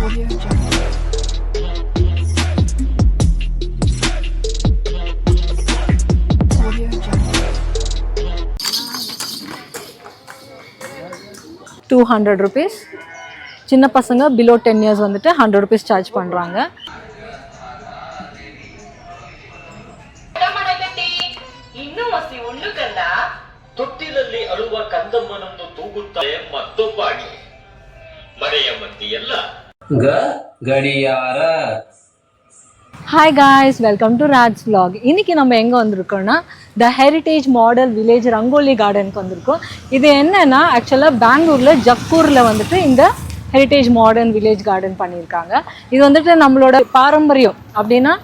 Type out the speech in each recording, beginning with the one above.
Audio Jungle. Audio Jungle. 200 rupees. சின்ன பசங்க below 10 years வந்துட்டு 100 rupees சார்ஜ் பண்ணுறாங்க. ತೊಟ್ಟಿಲಲ್ಲಿ ಅಳುವ ಕಂದಮ್ಮನನ್ನು ತೂಗುತ್ತಾರೆ ಮತ್ತೊಬ್ಬಾಗಿ ಮರೆಯ ಮಧ್ಯೆಲ್ಲ ಗಡಿಯಾರ. Hi guys, welcome to Raj vlog. இன்றைக்கி நம்ம எங்கே வந்திருக்கோம்னா த ஹெரிட்டேஜ் மாடல் வில்லேஜ் ரங்கோலி கார்டனுக்கு வந்திருக்கோம். இது என்னென்னா ஆக்சுவலாக பெங்களூரில் ஜக்கூரில் வந்துட்டு இந்த ஹெரிட்டேஜ் மாடர்ன் வில்லேஜ் கார்டன் பண்ணியிருக்காங்க. இது வந்துட்டு நம்மளோட பாரம்பரியம் அப்படின்னா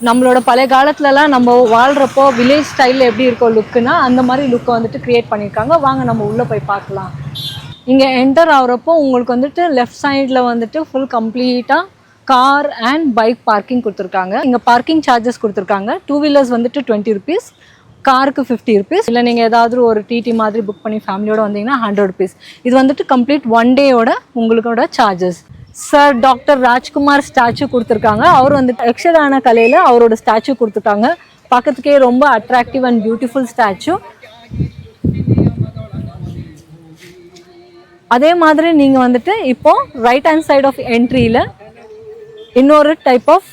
நம்மளோட பழைய காலத்துலலாம் நம்ம வாழ்கிறப்போ வில்லேஜ் ஸ்டைலில் எப்படி இருக்கும் லுக்குன்னா அந்த மாதிரி லுக்கை வந்துட்டு க்ரியேட் பண்ணியிருக்காங்க. வாங்க நம்ம உள்ளே போய் பார்க்கலாம். இங்கே என்டர் ஆகிறப்போ உங்களுக்கு வந்துட்டு லெஃப்ட் சைடில் வந்துட்டு ஃபுல் கம்ப்ளீட்டாக கார் அண்ட் பைக் பார்க்கிங் கொடுத்துருக்காங்க. இங்கே பார்க்கிங் சார்ஜஸ் கொடுத்துருக்காங்க. 2 வீலர்ஸ் வந்துட்டு 20 rupees, காருக்கு 50 rupees. இல்லை நீங்கள் ஏதாவது ஒரு டிடி மாதிரி புக் பண்ணி ஃபேமிலியோடு வந்தீங்கன்னா 100 rupees. இது வந்துட்டு கம்ப்ளீட் 1 டேயோட உங்களுக்கோட charges. Sir doctor Rajkumar statue கொடுத்துருக்காங்க. அவர் வந்துட்டு யக்ஷகான கலையில் அவரோட ஸ்டாச்சு கொடுத்துருக்காங்க. பார்க்கறதுக்கே ரொம்ப அட்ராக்டிவ் அண்ட் பியூட்டிஃபுல் ஸ்டாச்சு. அதே மாதிரி நீங்கள் வந்துட்டு இப்போது ரைட் ஹேண்ட் சைட் ஆஃப் என்ட்ரியில் இன்னொரு டைப் ஆஃப்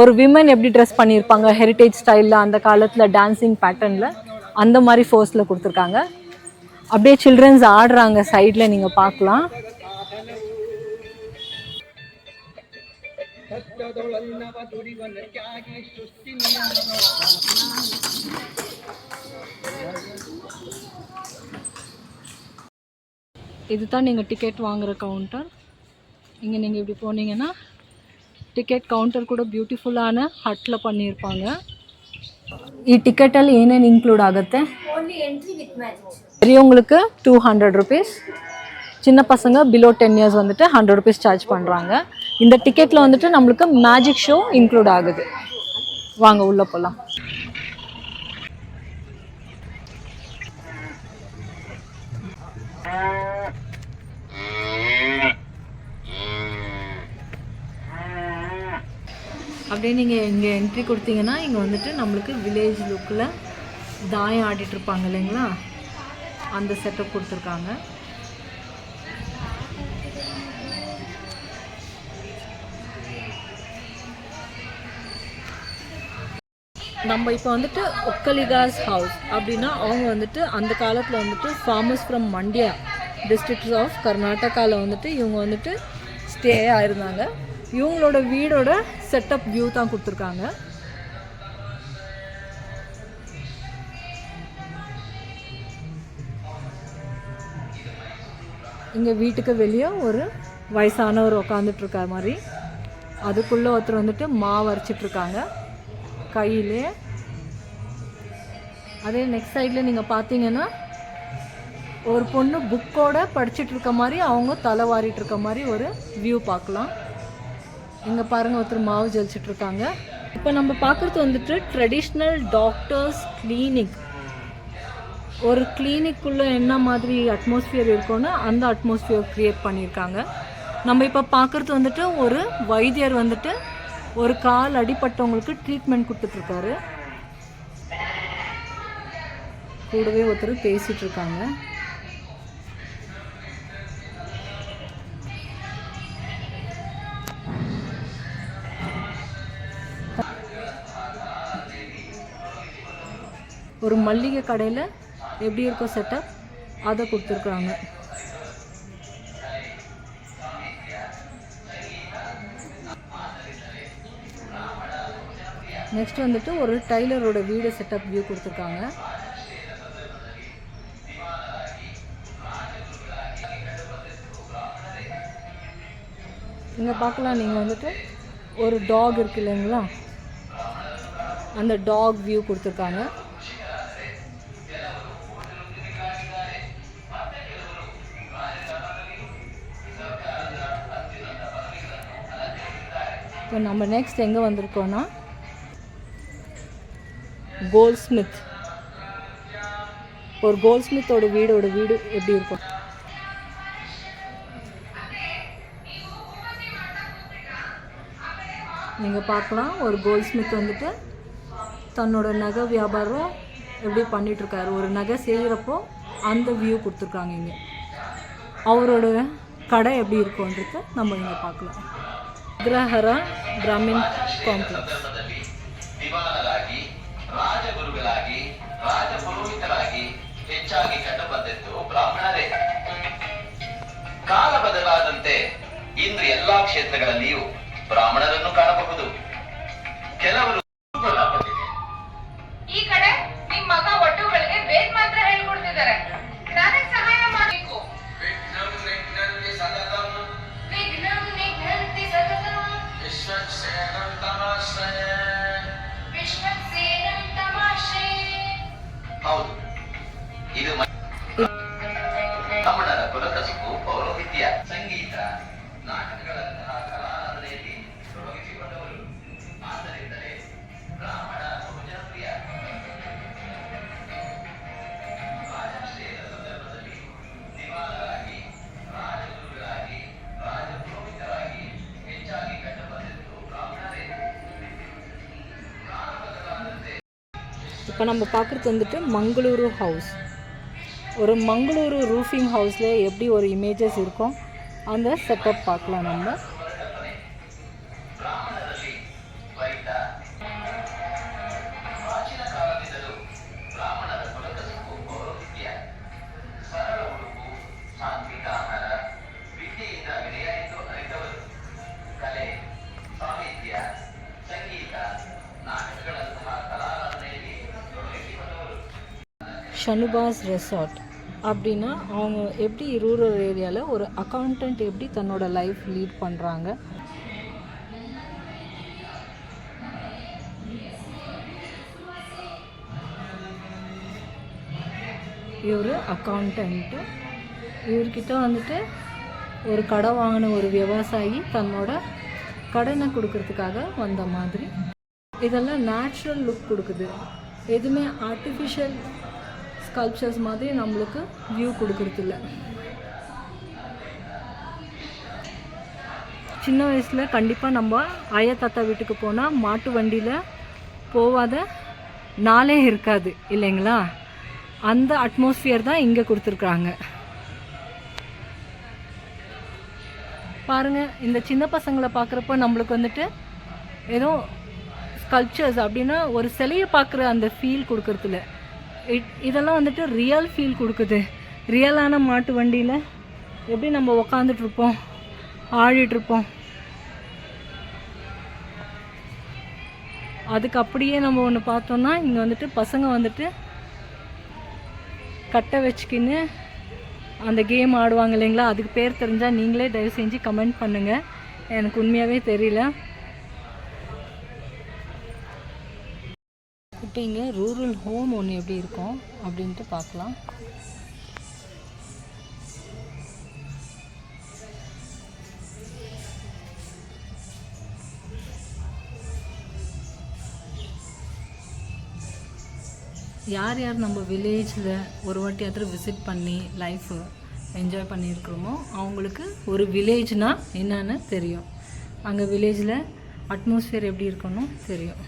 ஒரு விமன் எப்படி ட்ரெஸ் பண்ணியிருப்பாங்க ஹெரிட்டேஜ் ஸ்டைலில் அந்த காலத்தில் டான்ஸிங் பேட்டர்னில் அந்த மாதிரி ஃபோர்ஸில் கொடுத்துருக்காங்க. அப்படியே சில்ட்ரன்ஸ் ஆடுறாங்க சைடில் நீங்கள் பார்க்கலாம். இதுதான் நீங்கள் டிக்கெட் வாங்குகிற கவுண்டர். இங்கே நீங்கள் இப்படி போனீங்கன்னா ಟಿಕೆಟ್ ಕೌಂಟರ್ ಕೂಡ ಬ್ಯೂಟಿಫುಲ್ಲಾನ ಹಟ್ಲ பண்ணியிருப்பாங்க. ಈ ಟಿಕೆಟಲ್ಲಿ ಏನೇನು ಇನ್ಕ್ಲೂಡ್ ಆಗುತ್ತೆ? பெரியவங்களுக்கு 200 rupees, சின்ன பசங்க பிலோ 10 years வந்துட்டு 100 rupees சார்ஜ் பண்ணுறாங்க. இந்த டிக்கெட்டில் வந்துட்டு நம்மளுக்கு மேஜிக் ஷோ இன்க்ளூட் ஆகுது. வாங்க உள்ளே போகலாம். அப்படியே நீங்கள் இங்கே என்ட்ரி கொடுத்தீங்கன்னா இங்கே வந்துட்டு நம்மளுக்கு வில்லேஜ் லுக்கில் தாயம் ஆடிட்டுருப்பாங்க இல்லைங்களா, அந்த செட்டப் கொடுத்துருக்காங்க. நம்ம இப்போ வந்துட்டு ஒக்கலிகாஸ் ஹவுஸ் அப்படின்னா அவங்க வந்துட்டு அந்த காலத்தில் வந்துட்டு farmers from Mandya districts of கர்நாடகாவில் வந்துட்டு இவங்க வந்துட்டு ஸ்டே ஆயிருந்தாங்க. இவங்களோட வீடோட செட்டப் வியூ தான் கொடுத்துருக்காங்க. இங்கே வீட்டுக்கு வெளியே ஒரு வயசானவர் உட்காந்துட்ருக்க மாதிரி, அதுக்குள்ளே ஒருத்தர் வந்துட்டு மாவு அரைச்சிட்ருக்காங்க கையிலே. அதே நெக்ஸ்ட் சைடில் நீங்கள் பார்த்தீங்கன்னா ஒரு பொண்ணு புக்கோட படிச்சுட்ருக்க மாதிரி அவங்க தலை வாரிட்டு மாதிரி ஒரு வியூ பார்க்கலாம். இங்கே பாருங்கள் ஒருத்தர் மாவு ஜலிச்சிட்ருக்காங்க. இப்போ நம்ம பார்க்குறது வந்துட்டு ட்ரெடிஷ்னல் டாக்டர்ஸ் கிளினிக். ஒரு கிளினிக்குள்ளே என்ன மாதிரி அட்மாஸ்ஃபியர் இருக்குன்னு அந்த அட்மாஸ்ஃபியர் க்ரியேட் பண்ணியிருக்காங்க. நம்ம இப்போ பார்க்குறது வந்துட்டு ஒரு வைத்தியர் வந்துட்டு ஒரு கால் அடிப்பட்டவங்களுக்கு ட்ரீட்மெண்ட் கொடுத்துட்ருக்காரு. கூடவே ஒருத்தர் பேசிகிட்ருக்காங்க. ஒரு மல்லிகை கடையில் எப்படி இருக்கோ செட்டப் அதை கொடுத்துருக்குறாங்க. நெக்ஸ்ட் வந்துட்டு ஒரு டைலரோட வீடு செட்டப் வியூ கொடுத்துருக்காங்க. இங்கே பார்க்கலாம் நீங்கள் வந்துட்டு ஒரு டாக் இருக்கு இல்லைங்களா, அந்த டாக் வியூ கொடுத்துருக்காங்க. இப்போ நம்ம நெக்ஸ்ட் எங்கே வந்திருக்கோன்னா கோல்ட்ஸ்மித். ஒரு கோல்ட்ஸ்மித்தோட வீடு எப்படி இருக்கும் நீங்கள் பார்க்கலாம் ஒரு கோல்ட் ஸ்மித் வந்துட்டு தன்னோட நகை வியாபாரம் எப்படி பண்ணிகிட்ருக்காரு. ஒரு நகை செய்கிறப்போ அந்த வியூ கொடுத்துருக்காங்க. இங்கே அவரோட கடை எப்படி இருக்கும்ன்றது நம்ம இங்கே பார்க்கலாம். அக்ரஹார ಬ್ರಾಹ್ಮಣ ಕಾಂಪ್ಲೆಕ್ಸ್. ದಿವಾನರಾಗಿ ರಾಜಗುರುಗಳಾಗಿ ರಾಜಪುರೋಹಿತರಾಗಿ ಹೆಚ್ಚಾಗಿ ಕಂಡುಬಂದಿದ್ದು ಬ್ರಾಹ್ಮಣರೇ. ಕಾಲ ಬದಲಾದಂತೆ ಇಂದು ಎಲ್ಲಾ ಕ್ಷೇತ್ರಗಳಲ್ಲಿಯೂ ಬ್ರಾಹ್ಮಣರನ್ನು ಕಾಣಬಹುದು. ಕೆಲವರು ಈ ಕಡೆ ನಿಮ್ ಮಗ ಒಟ್ಟುಗಳಿಗೆ ವೇದ ಮಾತ್ರ ಹೇಳ್ಕೊಡ್ತಿದ್ದಾರೆ. ನನಗೆ ಸಹಾಯ ಮಾಡಬೇಕು. ವಿಘ್ನಂ ನಿಘ್ನಂತಿ ಸತತಂ ವಿಶ್ವಕ್ಸೇನಂ ತಮಾಶ್ರಯೇ. ಹೌದು, ಇದು ಬ್ರಾಹ್ಮಣರ ಕುಲಕಸುಬು ಪೌರೋಹಿತ್ಯ, ಸಂಗೀತ, ನಾಟಕಗಳಂತಹ ಕಲಾರಾಧನೆಯಲ್ಲಿ ತೊಡಗಿಸಿಕೊಂಡವರು. ಆದ್ದರಿಂದಲೇ ಬ್ರಾಹ್ಮಣ ಬಹುಜನಪ್ರಿಯ. ರಾಜಾಶ್ರಯದ ಸಂದರ್ಭದಲ್ಲಿ ದಿವಾನರಾಗಿ ರಾಜಗುರುಗಳಾಗಿ ರಾಜಪುರೋಹಿತರಾಗಿ ಹೆಚ್ಚಾಗಿ ಕಂಡುಬಂದಿದ್ದು ಬ್ರಾಹ್ಮಣರೇ. இப்போ நம்ம பார்க்குறது வந்துட்டு மங்களூரு ஹவுஸ். ஒரு மங்களூரு ரூஃபிங் ஹவுஸில் எப்படி ஒரு இமேஜஸ் இருக்கும் அந்த செட்டப் பார்க்கலாம் நம்ம. ಪ್ರಾಚೀನ ಕಾಲದಿಂದಲೂ ಬ್ರಾಹ್ಮಣರ ಕುಲಕಸುಬು ಪೌರೋಹಿತ್ಯ, ಸರಳ ಉಡುಪು, ಸಾತ್ವಿಕ ಆಹಾರ, ವಿದ್ಯೆಯಿಂದ ವಿನಯ ಎಂದು ಅರಿತವರು. ಕಲೆ, ಸಾಹಿತ್ಯ, ಸಂಗೀತ, ನಾಟಕಗಳಂತಹ ಕಲಾರಾಧನೆಯಲ್ಲಿ ತೊಡಗಿಸಿಕೊಂಡವರು. ஷனுபாஸ் ரெசார்ட் அப்படின்னா அவங்க எப்படி ரூரல் ஏரியாவில் ஒரு அக்கௌண்டன்ட் எப்படி தன்னோட லைஃப் லீட் பண்ணுறாங்க. இவர் அக்கௌண்டன்ட்டு. இவர்கிட்ட வந்துட்டு ஒரு கடை வாங்கின ஒரு விவசாயி தன்னோட கடனை கொடுக்கறதுக்காக வந்த மாதிரி. இதெல்லாம் நேச்சுரல் லுக் கொடுக்குது. எதுவுமே ஆர்டிஃபிஷியல் ஸ்கல்ப்சர்ஸ் மாதிரி நம்மளுக்கு வியூ கொடுக்குறதில்ல. சின்ன வயசில் கண்டிப்பாக நம்ம ஆயா தாத்தா வீட்டுக்கு போனால் மாட்டு வண்டியில் போகாத நாளே இருக்காது இல்லைங்களா? அந்த அட்மாஸ்ஃபியர் தான் இங்கே கொடுத்துருக்குறாங்க. பாருங்கள், இந்த சின்ன பசங்களை பார்க்குறப்ப நம்மளுக்கு வந்துட்டு ஏதோ ஸ்கல்ப்சர்ஸ் அப்படின்னா ஒரு சிலையை பார்க்குற அந்த ஃபீல் கொடுக்குறதில்ல. இதெல்லாம் வந்துட்டு ரியல் ஃபீல் கொடுக்குது. ரியலான மாட்டு வண்டியில் எப்படி நம்ம உக்காந்துட்ருப்போம், ஆடிட்டுருப்போம், அதுக்கு அப்படியே நம்ம ஒன்று பார்த்தோன்னா இங்கே வந்துட்டு பசங்க வந்துட்டு கட்டை வச்சுக்கின்னு அந்த கேம் ஆடுவாங்க இல்லைங்களா? அதுக்கு பேர் தெரிஞ்சால் நீங்களே தயவு செஞ்சு கமெண்ட் பண்ணுங்கள். எனக்கு உண்மையாகவே தெரியல. இப்போ இங்கே ரூரல் ஹோம் ஒன்று எப்படி இருக்கும் அப்படின்ட்டு பார்க்கலாம். யார் யார் நம்ம வில்லேஜில் ஒரு வாட்டியாவது விசிட் பண்ணி லைஃப் என்ஜாய் பண்ணியிருக்கிறோமோ அவங்களுக்கு ஒரு வில்லேஜ்னால் என்னன்னு தெரியும். அங்கே வில்லேஜில் அட்மாஸ்ஃபியர் எப்படி இருக்கணும் தெரியும்.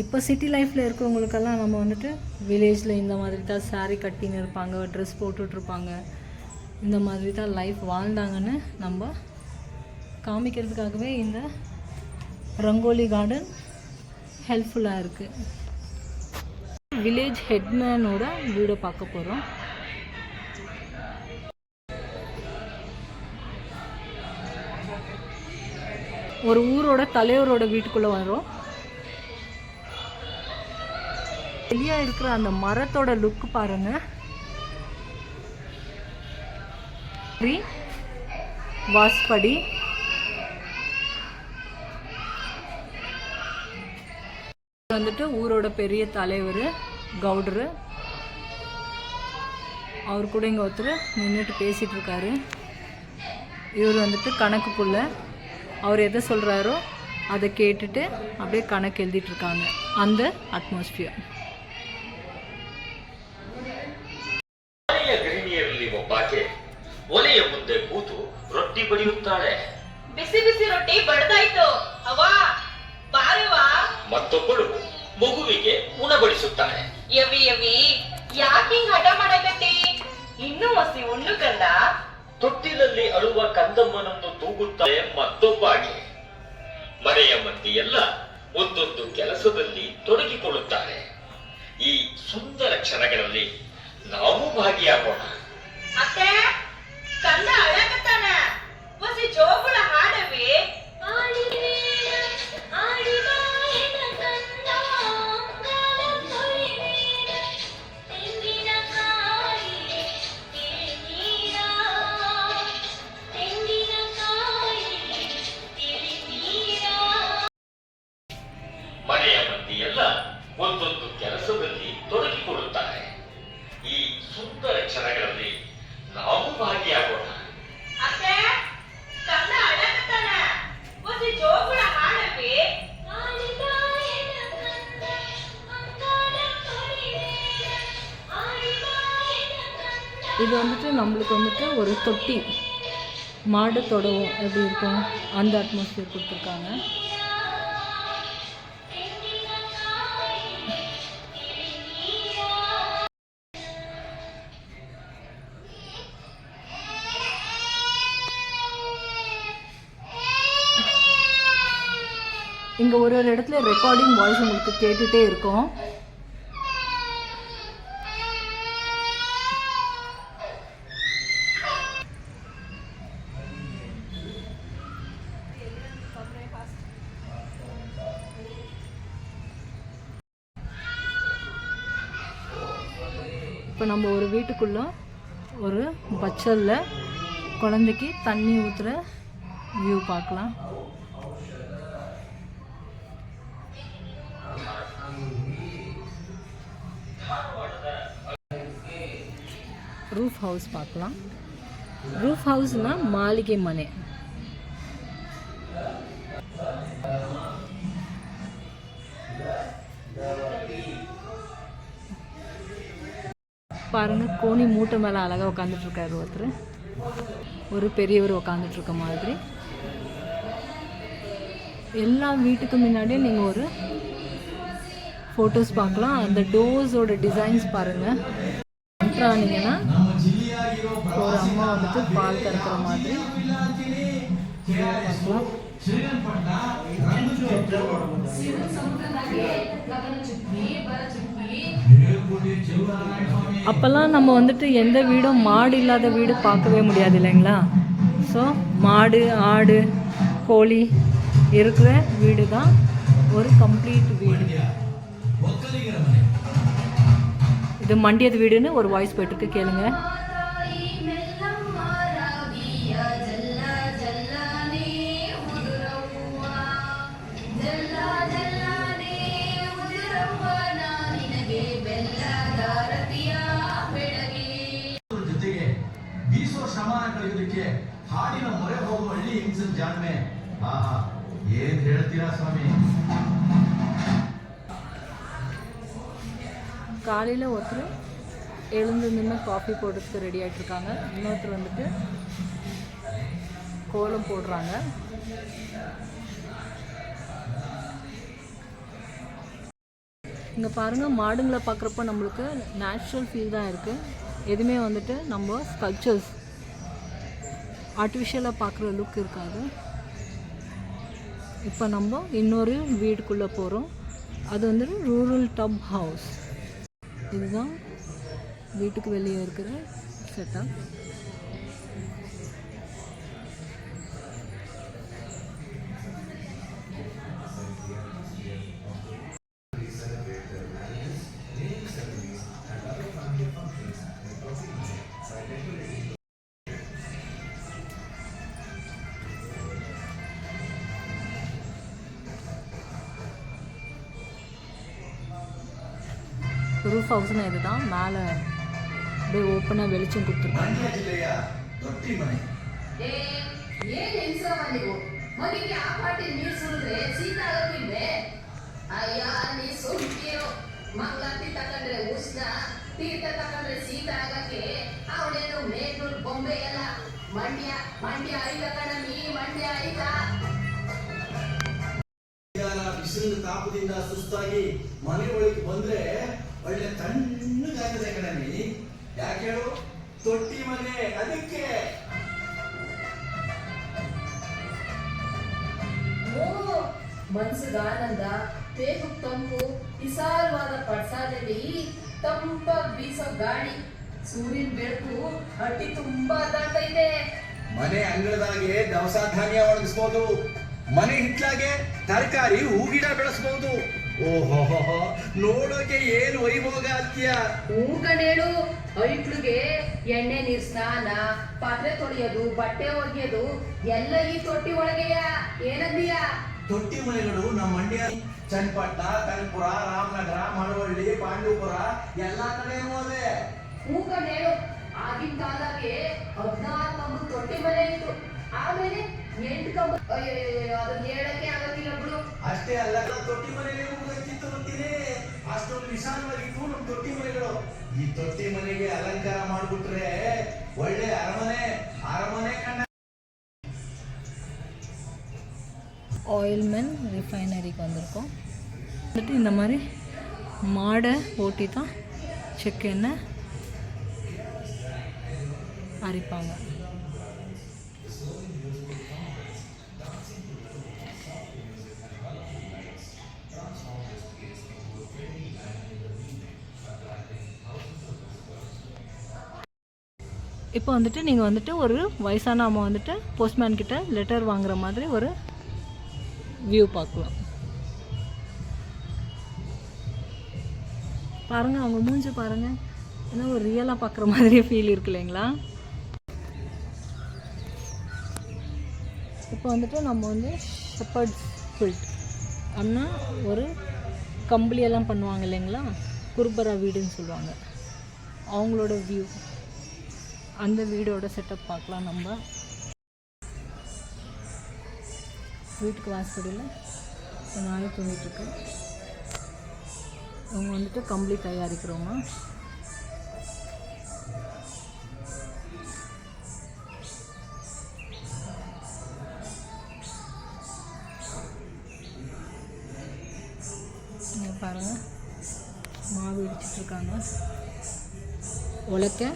இப்போ சிட்டி லைஃப்பில் இருக்கிறவங்களுக்கெல்லாம் நம்ம வந்துட்டு வில்லேஜில் இந்த மாதிரி தான் சாரீ கட்டின்னு இருப்பாங்க, ட்ரெஸ் போட்டுட்ருப்பாங்க, இந்த மாதிரி தான் லைஃப் வாழ்ந்தாங்கன்னு நம்ம காமிக்கிறதுக்காகவே இந்த ரங்கோலி கார்டன் ஹெல்ப்ஃபுல்லாக இருக்குது. வில்லேஜ் ஹெட்மேனோட வீடை பார்க்க போகிறோம். ஒரு ஊரோட தலைவரோட வீட்டுக்குள்ளே வரோம். வெளியே இருக்கிற அந்த மரத்தோட லுக் பாருங்க. வாஸ்படி வந்துட்டு ஊரோட பெரிய தலைவர் கவுடரு. அவர் கூட இங்கே ஒருத்தர் நின்றுட்டு பேசிகிட்டு இருக்காரு. இவர் வந்துட்டு கணக்குக்குள்ள அவர் எதை சொல்கிறாரோ அதை கேட்டுட்டு அப்படியே கணக்கு எழுதிட்டுருக்காங்க. அந்த அட்மாஸ்பியர் ಒಲೆಯ ಮುಂದೆ ಕೂತು ರೊಟ್ಟಿ ಬಡಿಯುತ್ತಾಳೆ. ಬಿಸಿ ಬಿಸಿ ರೊಟ್ಟಿ ಬಡ್ದಾಯ್ತು, ಅವ್ವಾ ಬಾರವ್ವಾ. ಮತ್ತೊಬ್ಬಳು ಮಗುವಿಗೆ ಉಣಬಡಿಸುತ್ತಾಳೆ. ಯವಿ ಯವಿ ಯಾಕೆ ಹಿಂಗ್ ಹಠ ಮಾಡಕತ್ತಿ? ಇನ್ನೂ ಹಸಿ ಉಣ್ಣು ಕಂದ. ತೊಟ್ಟಿಲಲ್ಲಿ ಅಳುವ ಕಂದಮ್ಮನನ್ನು ತೂಗುತ್ತಾಳೆ ಮತ್ತೊಬ್ಬಾಕೆ. ಮನೆಯ ಮಂದಿಯೆಲ್ಲ ಒಂದೊಂದು ಕೆಲಸದಲ್ಲಿ ತೊಡಗಿಕೊಳ್ಳುತ್ತಾರೆ. ಈ ಸುಂದರ ಕ್ಷಣಗಳಲ್ಲಿ ನಾವು ಭಾಗಿಯಾಗೋಣ. ಅತ್ತೆ ಕಂದ ಅಳಕತ್ತಾನ, ಹೊಸಿ ಜೋಗುಳ ಹಾಡವಿ. ಮನೆಯ ಮಂದಿಯೆಲ್ಲ ಒಂದೊಂದು ಕೆಲಸದಲ್ಲಿ ತೊಡಗಿಕೊಳ್ಳುತ್ತಾರೆ. ಈ ಸುಂದರ ಕ್ಷಣಗಳಲ್ಲಿ ನಾವು ಭಾಗಿಯಾಗೋಣ. ಅತ್ತೆ ಕಂದ ಅಳಕತ್ತಾನ, ಹೊಸಿ ಜೋಗುಳ ಹಾಡವಿ. இது வந்துட்டு நம்மளுக்கு வந்துட்டு ஒரு தொட்டி, மாடு தொடவும் எப்படி இருக்கும் அந்த அட்மாஸ்பியர் கொடுத்துருக்காங்க. இங்கே ஒரு ஒரு இடத்துல ரெக்கார்டிங் வாய்ஸ் உங்களுக்கு கேட்டுகிட்டே இருக்கும். இப்போ நம்ம ஒரு வீட்டுக்குள்ளே ஒரு பச்சலில் குழந்தைக்கு தண்ணி ஊற்றுற வியூ பார்க்கலாம். ரூஃப் ஹவுஸ் பார்க்கலாம். ரூஃப் ஹவுஸ்னால் மாளிகை மனை. பாருங்கள், கோணி மூட்டை மேலே அழகாக உட்காந்துட்ருக்காரு ஒருத்தர், ஒரு பெரியவர் உட்காந்துட்ருக்க மாதிரி. எல்லா வீட்டுக்கு முன்னாடியும் நீங்கள் ஒரு ஃபோட்டோஸ் பார்க்கலாம். அந்த டோர்ஸோட டிசைன்ஸ் பாருங்கள். என்ட்ரானீங்கன்னா ஒரு அம்மா வந்துட்டு பால் கறக்கிற மாதிரி பார்க்கலாம். அப்போல்லாம் நம்ம வந்துட்டு எந்த வீடும் மாடு இல்லாத வீடு பார்க்கவே முடியாது இல்லைங்களா. ஸோ மாடு, ஆடு, கோழி இருக்கிற வீடு தான் ஒரு கம்ப்ளீட் வீடு. இது மண்டியது வீடுன்னு ஒரு வாய்ஸ் போயிட்டுருக்கு, கேளுங்க. ಶ್ರಮಾನ ಕಳೆಯೋದಕ್ಕೆ ಹಾಡಿನ ಮೊರೆ ಹೋಗುವ ಹಳ್ಳಿ ಹೆಂಗಸನ್ ಜಾಣ್ಮೆ. ಆಹಾ, ಏನ್ ಹೇಳ್ತೀರಾ ಸ್ವಾಮಿ. காலையில் ஒருத்தர் எழுந்து நின்று காஃபி போடுறதுக்கு ரெடி ஆகிட்ருக்காங்க. இன்னொருத்தர் வந்துட்டு கோலம் போடுறாங்க. இங்கே பாருங்கள், மாடுங்களை பார்க்குறப்ப நம்மளுக்கு நேச்சுரல் ஃபீல் தான் இருக்குது. எதுவுமே வந்துட்டு நம்ம ஸ்கல்ப்சர்ஸ் ஆர்டிஃபிஷியலாக பார்க்குற லுக் இருக்காது. இப்போ நம்ம இன்னொரு வீட்டுக்குள்ளே போகிறோம். அது வந்துட்டு ரூரல் டப் ஹவுஸ். இதுதான் வீட்டுக்கு வெளியே இருக்கிற செட்டப். ரூஃப் ஹவுஸ்னால் இது தான். மேலே அப்படியே ஓப்பனாக வெளிச்சம் கொடுத்துருக்காங்க. ತೀರ್ಥ ತಕೊಂಡ್ರೆ ಶೀತ ಆಗಕ್ಕೆ ಅವಳೇನು ಮೇಗ್ಳೂರು ಬೊಂಬೆ ಎಲ್ಲ ತಾಪದಿಂದ ಸುಸ್ತಾಗಿ ಮನೆ ಒಳಗೆ ಬಂದ್ರೆ ಒಳ್ಳೆ ತಣ್ಣಗಾಗಿದೆ ಕಣನಿ. ಯಾಕೆ ಹೇಳು? ತೊಟ್ಟಿ ಮನೆ ಅದಕ್ಕೆ. ಮನ್ಸಿಗೆ ಆನಂದ, ದೇಹಕ್ಕೆ ತಂಪು, ವಿಶಾಲವಾದ ಪಡ್ಸಾಲೆಯಲ್ಲಿ ತಂಪಾಗಿ ಬೀಸೋ ಗಾಳಿ, ಸೂರ್ಯನ ಬೆಳಕು ಹಟ್ಟಿ ತುಂಬಾ ದಾಟ ಇದೆ. ಮನೆ ಅಂಗಳದಾಗೆ ದವಸ ಧಾನ್ಯ ಒಣಗಿಸ್ಬೋದು, ಮನೆ ಹಿತ್ಲಾಗೆ ತರಕಾರಿ ಹೂಗಿಡ ಬೆಳೆಸ್ಬೋದು. ಓಹೋ, ನೋಡೋಕೆ ಏನು ವೈಭೋಗ ಅತ್ಯ. ಹೂಗಣೇಳು ಐಟ್ಲಿಗೆ ಎಣ್ಣೆ ನೀರ್ ಸ್ನಾನ, ಪಾತ್ರೆ ತೊಳೆಯೋದು, ಬಟ್ಟೆ ಒಗೆಯೋದು ಎಲ್ಲ ಈ ತೊಟ್ಟಿ ಒಳಗೆಯ. ಏನಂದೀಯ? ತೊಟ್ಟಿ ಮನೆಗಳು ನಮ್ಮ ಮಂಡ್ಯ, ಚನ್ನಪಟ್ಟಣ, ಕನಕಪುರ, ರಾಮನಗರ, ಮಳವಳ್ಳಿ, ಪಾಂಡವಪುರ ಎಲ್ಲಾ ಕಡೆನೂ ಅದೇ. ಹೂಗಣೇಳು ಆಗಿನ ಕಾಲಕ್ಕೆ 14 ಕಂಬದ ತೊಟ್ಟಿ ಮನೆ ಇತ್ತು. ಆಮೇಲೆ 8 ಕಂಬ, ಅದನ್ನ ಹೇಳಕ್ಕೆ ಆಗೋದಿಲ್ಲ ಬಿಡು. ಅಷ್ಟೇ ಅಲ್ಲ, ತೊಟ್ಟಿ ಮನೆಗೆ ಹೋಗಕ್ಕಿಂತ ಗೊತ್ತಿದೆ, ಅಷ್ಟೊಂದು ವಿಶಾಲವಾಗಿತ್ತು ನಮ್ಮ ತೊಟ್ಟಿ ಮನೆಗಳು. ಈ ತೊಟ್ಟಿ ಮನೆಗೆ ಅಲಂಕಾರ ಮಾಡ್ಬಿಟ್ರೆ ಒಳ್ಳೆ ಅರಮನೆ ಕಣ್ಣ. ஆயில் மில் ரிஃபைனரிக்கு வந்திருக்கோம். வந்துட்டு இந்த மாதிரி மாடை ஓட்டி தான் செக்கெண்ணெய் அரைப்பாங்க. இப்போ வந்துட்டு நீங்கள் வந்துட்டு ஒரு வயசான அம்மா வந்துட்டு போஸ்ட்மேன் கிட்ட லெட்டர் வாங்குற மாதிரி ஒரு வியூ பார்க்கலாம். பாருங்கள், அவங்க மூஞ்சி பாருங்கள், ஏன்னா ஒரு ரியலாக பார்க்குற மாதிரியே ஃபீல் இருக்கு இல்லைங்களா. இப்போ வந்துட்டு நம்ம வந்து ஷெப்பர்ட்ஸ் குயில்ட் அப்படின்னா ஒரு கம்பளியெல்லாம் பண்ணுவாங்க இல்லைங்களா, குர்பரா வீடுன்னு சொல்லுவாங்க, அவங்களோட வியூ, அந்த வீடோட செட்டப் பார்க்கலாம். நம்ம வீட்டுக்கு வாசப்படியில் நாயை தூங்கிட்டுருக்கு. அவங்க வந்துட்டு கம்பளி தயாரிக்கிறவங்க. இங்கே பாருங்கள், மாவு இடிச்சிட்ருக்காங்க. உலக்க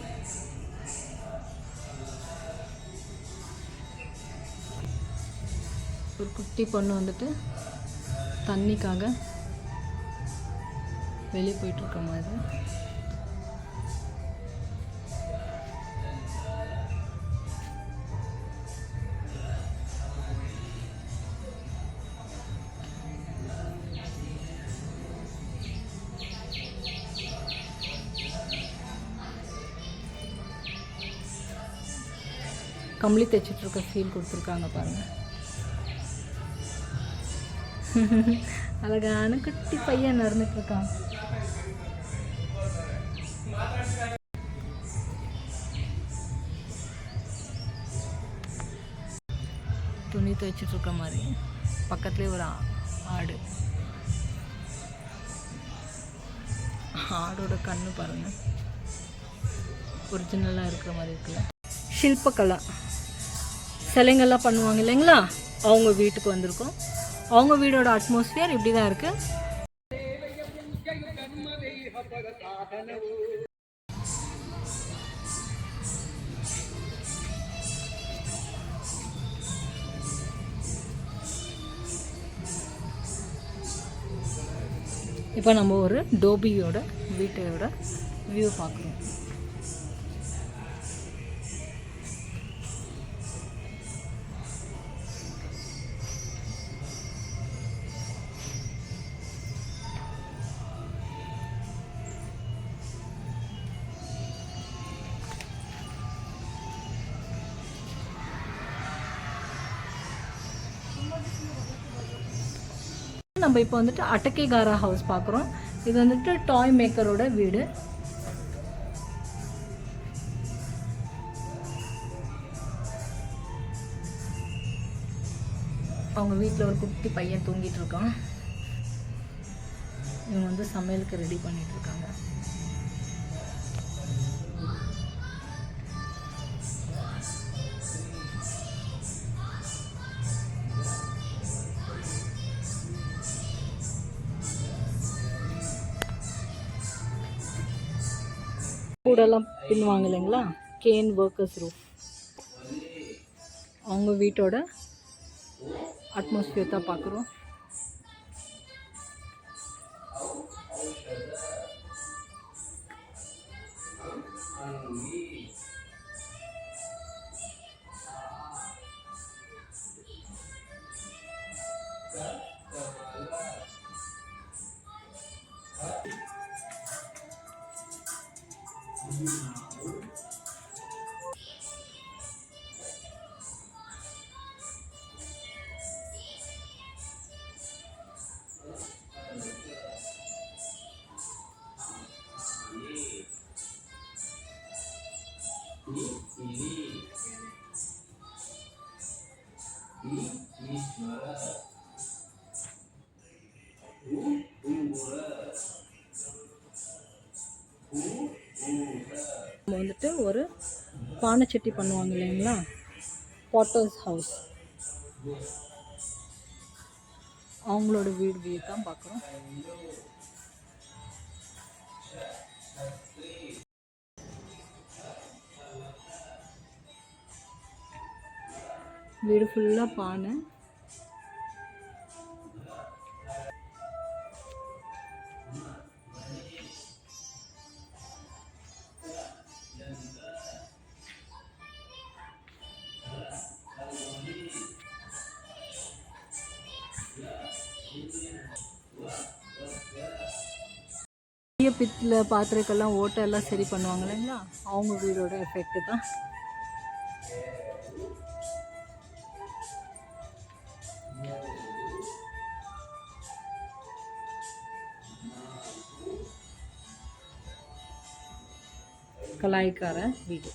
ஒரு குட்டி பொண்ணு வந்துட்டு தண்ணிக்காக வெளியே போயிட்டுருக்க மாதிரி. கம்பளி தைச்சிட்ருக்க ஃபீல் கொடுத்துருக்காங்க பாருங்கள். அழகான குட்டி பையன் நடந்துட்டுருக்கான். துணி துவைச்சிட்ருக்க மாதிரி பக்கத்துலேயே ஒரு ஆடு. ஆடோட கண்ணு பாருங்கள், ஒரிஜினலாக இருக்கிற மாதிரி இருக்குல்ல. சில்பக்கலா சிலைங்கள்லாம் பண்ணுவாங்க இல்லைங்களா, அவங்க வீட்டுக்கு வந்திருக்கோம். அவங்க வீடோட அட்மாஸ்பியர் இப்படி தான் இருக்குது. இப்போ நம்ம ஒரு டோபியோட வீட்டோட வியூ பார்க்குறோம். நம்ம இப்போ வந்துட்டு அட்டக்கைகாரா ஹவுஸ் பார்க்குறோம். இது வந்துட்டு டாய் மேக்கரோட வீடு. அவங்க வீட்டில் ஒரு குட்டி பையன் தூங்கிட்டு இருக்கான். இவங்க வந்து சமையலுக்கு ரெடி பண்ணிட்டு இருக்காங்க. கூடெல்லாம் பின்னுவாங்க இல்லைங்களா, கேன் ஒர்க்கர்ஸ் ரூஃப். அவங்க வீட்டோட அட்மாஸ்பியர் தான் பார்க்குறோம். வந்துட்டு ஒரு பானைச்சட்டி பண்ணுவாங்க இல்லைங்களா, பாட்டர்ஸ் ஹவுஸ், அவங்களோட வீடு தான் பார்க்குறோம். வீடு ஃபுல்லாக பானை. பித்தளை பாத்திரக்கெல்லாம் ஓட்டை எல்லாம் சரி பண்ணுவாங்க இல்லைங்களா, அவங்க வீடோட எஃபெக்ட் தான். கலாய்க்கார வீடு.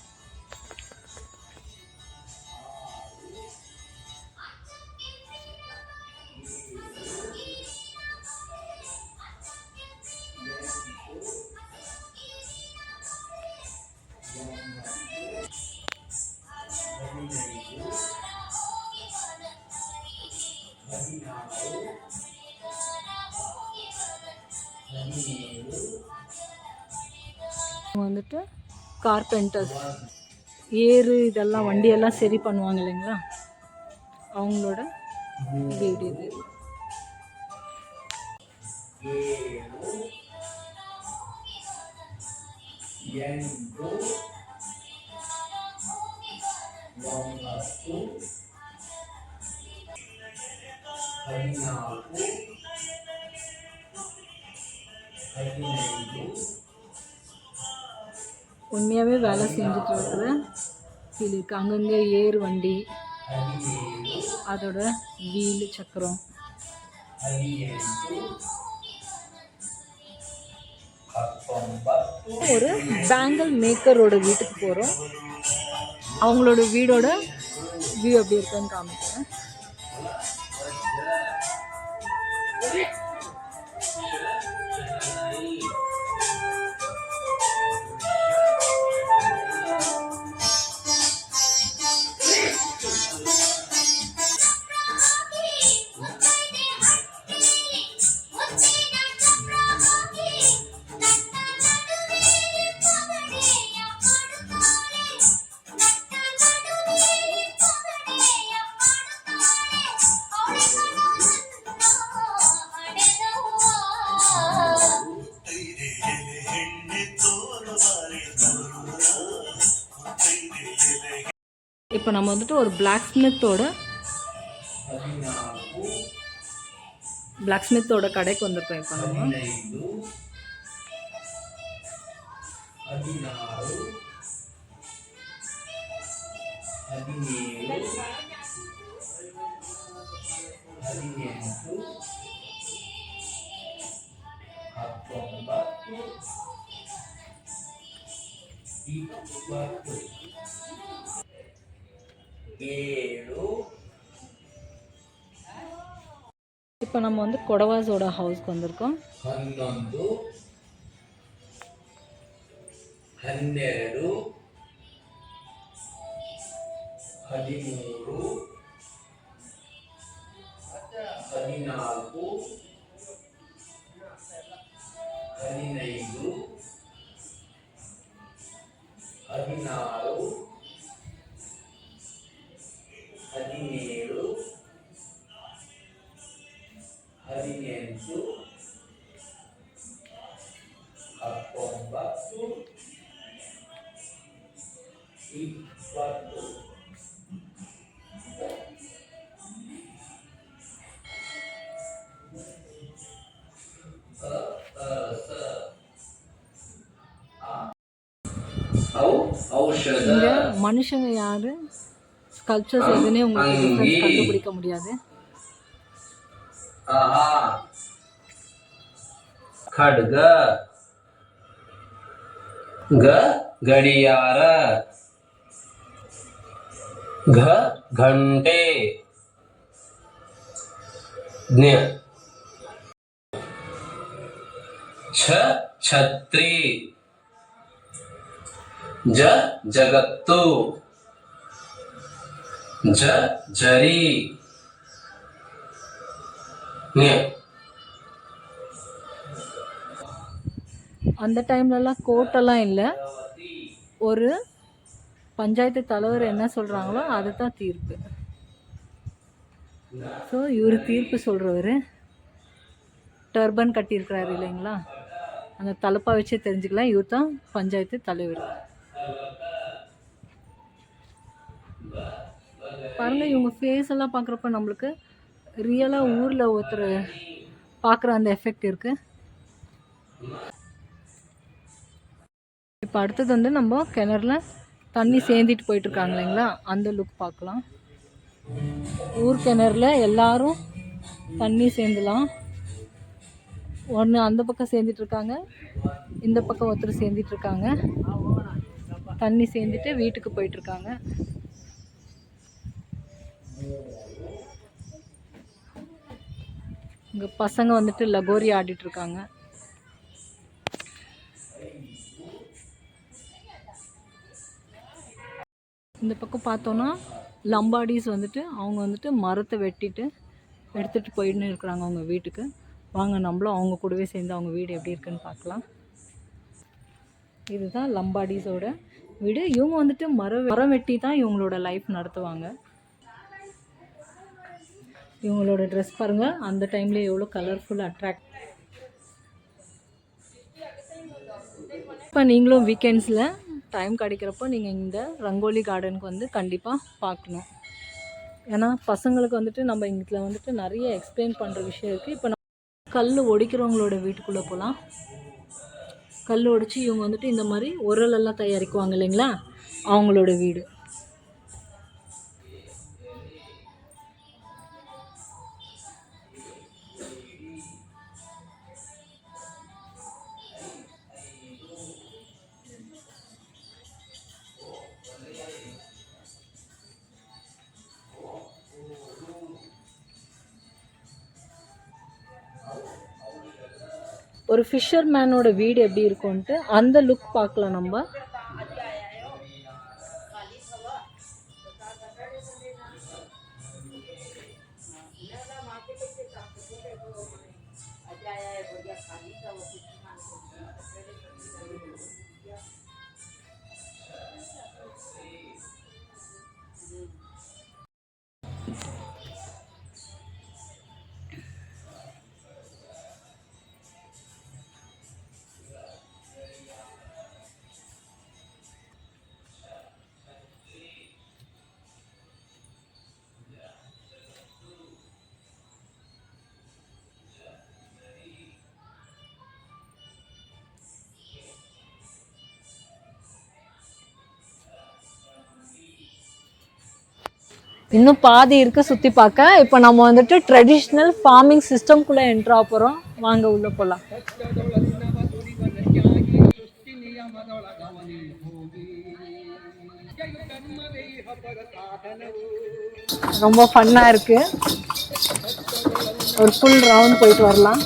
வந்துட்டு கார்பெண்டர்ஸ், ஏறு இதெல்லாம் வண்டியெல்லாம் சரி பண்ணுவாங்க இல்லைங்களா, அவங்களோட வீடு இது. உண்மையாகவே வேலை செஞ்சுட்டு இருக்கிற ஃபீல் இருக்குது. அங்கங்கே ஏறு வண்டி, அதோட வீல் சக்கரம். ஒரு பேங்கிள் மேக்கரோட வீட்டுக்கு போகிறோம். அவங்களோட வீடோட வியூ எப்படி இருக்குன்னு காமிக்கிறேன். இப்போ நம்ம வந்துட்டு ஒரு பிளாக் ஸ்மித்தோட கடைக்கு வந்திருக்கோம். இப்போ நம்ம 7 இப்போ நம்ம வந்து கொடவாஸோட ஹவுஸ்க்கு வந்திருக்கோம். 11 12 13 14 15 16, 17, 18, 19, 20. ಔಷಧ இங்க மனுஷங்க யாரு ஸ்கல்ப்சர்ஸ் எதுனே உங்களுக்கு டிஃபரன்ஸ் கண்டுபிடிக்க முடியாது. ಖಡ್ಗ ಗ ಗಡಿಯಾರ ಘ ಘಂಟೆ ಜ್ಞ ಛ ಛತ್ರಿ ಜ ಜಗತ್ತು ಜ ಜರಿ ಜ್ಞ அந்த டைம்லலாம் கோர்ட்டெல்லாம் இல்லை, ஒரு பஞ்சாயத்து தலைவர் என்ன சொல்கிறாங்களோ அதுதான் தீர்ப்பு. ஸோ இவர் தீர்ப்பு சொல்கிறவர் டர்பன் கட்டியிருக்கிறாரு இல்லைங்களா, அந்த தலைப்பா வச்சே தெரிஞ்சுக்கலாம் இவர் தான் பஞ்சாயத்து தலைவர். பாருங்கள், இவங்க ஃபேஸ் எல்லாம் பார்க்குறப்ப நம்மளுக்கு ரியலாக ஊரில் ஒருத்தர் பார்க்குற அந்த எஃபெக்ட் இருக்குது. இப்போ அடுத்தது வந்து நம்ம கிணறுல தண்ணி சேர்ந்துட்டு போயிட்டுருக்காங்க இல்லைங்களா, அந்த லுக் பார்க்கலாம். ஊர் கிணறுல எல்லாரும் தண்ணி சேர்ந்துலாம். ஒன்று அந்த பக்கம் சேர்ந்துட்டுருக்காங்க, இந்த பக்கம் ஒருத்தர் சேர்ந்துட்டுருக்காங்க. தண்ணி சேர்ந்துட்டு வீட்டுக்கு போயிட்டுருக்காங்க. இங்கே பசங்க வந்துட்டு லகோரி ஆடிட்டுருக்காங்க. இந்த பக்கம் பார்த்தோன்னா லம்பாடிஸ் வந்துட்டு அவங்க வந்துட்டு மரத்தை வெட்டிட்டு எடுத்துகிட்டு போயின்னு இருக்கிறாங்க அவங்க வீட்டுக்கு. வாங்க நம்மளும் அவங்க கூடவே சேர்ந்து அவங்க வீடு எப்படி இருக்குன்னு பார்க்கலாம். இதுதான் லம்பாடிஸோட வீடு. இவங்க வந்துட்டு மரம் வெட்டி தான் இவங்களோட லைஃப் நடத்துவாங்க. இவங்களோட ட்ரெஸ் பாருங்கள், அந்த டைமில் எவ்வளோ கலர்ஃபுல் அட்ராக்ட். இப்போ நீங்களும் வீக்கெண்ட்ஸில் டைம் கிடைக்கிறப்போ நீங்கள் இந்த ரங்கோலி கார்டனுக்கு வந்து கண்டிப்பாக பார்க்கணும். ஏன்னா பசங்களுக்கு வந்துட்டு நம்ம இதில் வந்துட்டு நிறைய எக்ஸ்பிளைன் பண்ணுற விஷயம் இருக்குது. இப்போ நம்ம கல் ஒடிக்கிறவங்களோட வீட்டுக்குள்ளே போகலாம். கல் ஒடிச்சு இவங்க வந்துட்டு இந்த மாதிரி உரலெல்லாம் தயாரிக்குவாங்க இல்லைங்களா, அவங்களோட வீடு. ஒரு ஃபிஷர்மேனோட வீடு எப்படி இருக்கும்ன்ட்டு அந்த லுக் பார்க்கலாம் நம்ம. இன்னும் பாதி இருக்குது சுற்றி பார்க்க. இப்போ நம்ம வந்துட்டு ட்ரெடிஷ்னல் ஃபார்மிங் சிஸ்டம்குள்ளே என்ட்ரு ஆக போகிறோம். வாங்க உள்ளே போகலாம். ரொம்ப ஃபன்னாக இருக்குது. ஒரு ஃபுல் ரவுண்ட் போயிட்டு வரலாம்.